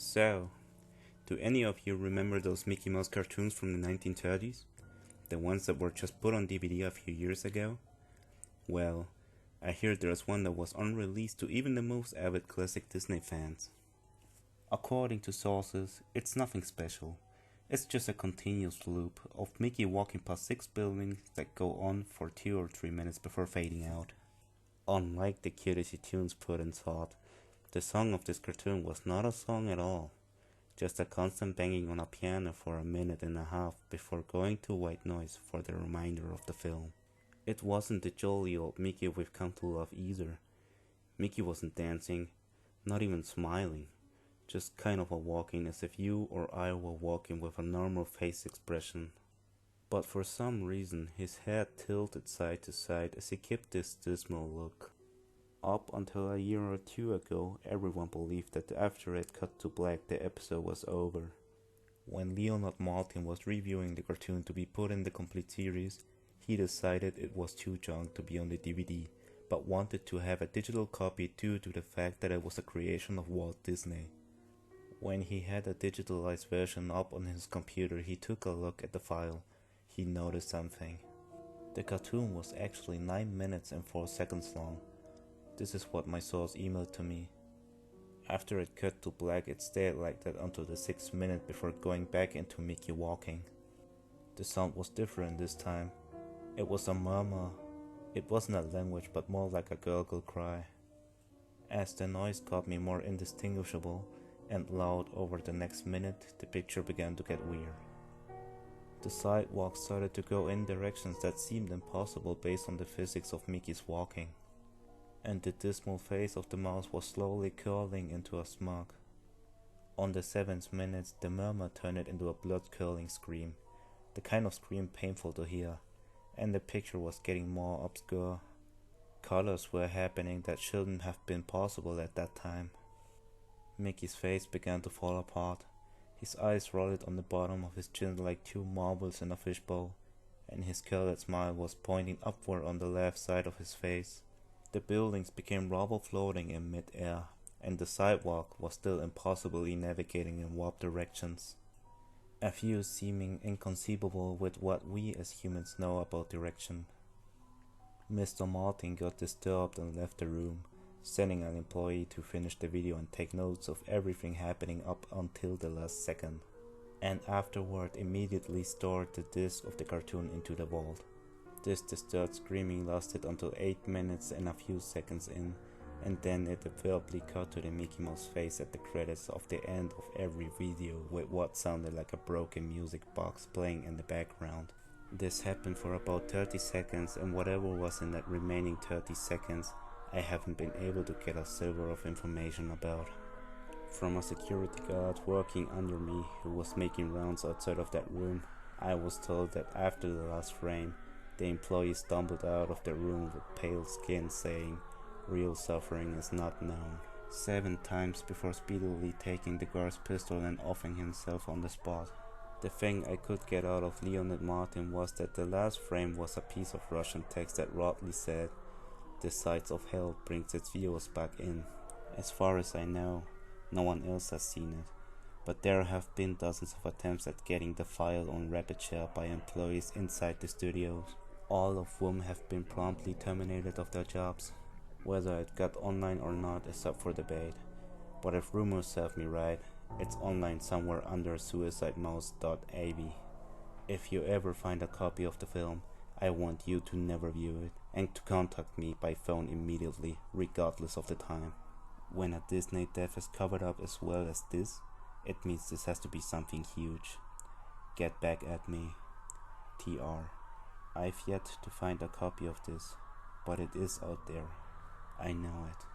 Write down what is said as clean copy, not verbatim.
So, do any of you remember those Mickey Mouse cartoons from the 1930s? The ones that were just put on DVD a few years ago? Well, I hear there's one that was unreleased to even the most avid classic Disney fans. According to sources, it's nothing special. It's just a continuous loop of Mickey walking past 6 buildings that go on for 2 or 3 minutes before fading out. Unlike the cutesy tunes put in thought, the song of this cartoon was not a song at all, just a constant banging on a piano for a minute and a half before going to white noise for the remainder of the film. It wasn't the jolly old Mickey we've come to love either. Mickey wasn't dancing, not even smiling, just kind of walking as if you or I were walking with a normal face expression. But for some reason his head tilted side to side as he kept this dismal look. Up until a year or two ago, everyone believed that after it cut to black the episode was over. When Leonard Maltin was reviewing the cartoon to be put in the complete series, he decided it was too junk to be on the DVD, but wanted to have a digital copy due to the fact that it was a creation of Walt Disney. When he had a digitalized version up on his computer, he took a look at the file. He noticed something. The cartoon was actually 9 minutes and 4 seconds long. This is what my source emailed to me. After it cut to black, it stayed like that until the 6th minute before going back into Mickey walking. The sound was different this time. It was a murmur. It wasn't a language, but more like a gurgle cry. As the noise got me more indistinguishable and loud over the next minute, the picture began to get weird. The sidewalk started to go in directions that seemed impossible based on the physics of Mickey's walking. And the dismal face of the mouse was slowly curling into a smug. On the 7th minute, the murmur turned it into a blood-curdling scream, the kind of scream painful to hear, and the picture was getting more obscure. Colors were happening that shouldn't have been possible at that time. Mickey's face began to fall apart. His eyes rolled on the bottom of his chin like 2 marbles in a fishbowl, and his curled smile was pointing upward on the left side of his face. The buildings became rubble floating in mid-air, and the sidewalk was still impossibly navigating in warped directions. A view seeming inconceivable with what we as humans know about direction. Mr. Martin got disturbed and left the room, sending an employee to finish the video and take notes of everything happening up until the last second, and afterward immediately stored the disc of the cartoon into the vault. This disturbed screaming lasted until 8 minutes and a few seconds in, and then it abruptly cut to the Mickey Mouse face at the credits of the end of every video with what sounded like a broken music box playing in the background. This happened for about 30 seconds, and whatever was in that remaining 30 seconds, I haven't been able to get a silver of information about. From a security guard working under me who was making rounds outside of that room, I was told that after the last frame, the employee stumbled out of the room with pale skin saying, "Real suffering is not known," 7 times before speedily taking the guard's pistol and offing himself on the spot. The thing I could get out of Leonard Maltin was that the last frame was a piece of Russian text that broadly said, "The sights of hell brings its viewers back in." As far as I know, no one else has seen it, but there have been dozens of attempts at getting the file on rapid share by employees inside the studios, all of whom have been promptly terminated of their jobs. Whether it got online or not is up for debate, but if rumors serve me right, it's online somewhere under Suicidemouse.avi. If you ever find a copy of the film, I want you to never view it, and to contact me by phone immediately, regardless of the time. When a Disney death is covered up as well as this, it means this has to be something huge. Get back at me. TR. I've yet to find a copy of this, but it is out there. I know it.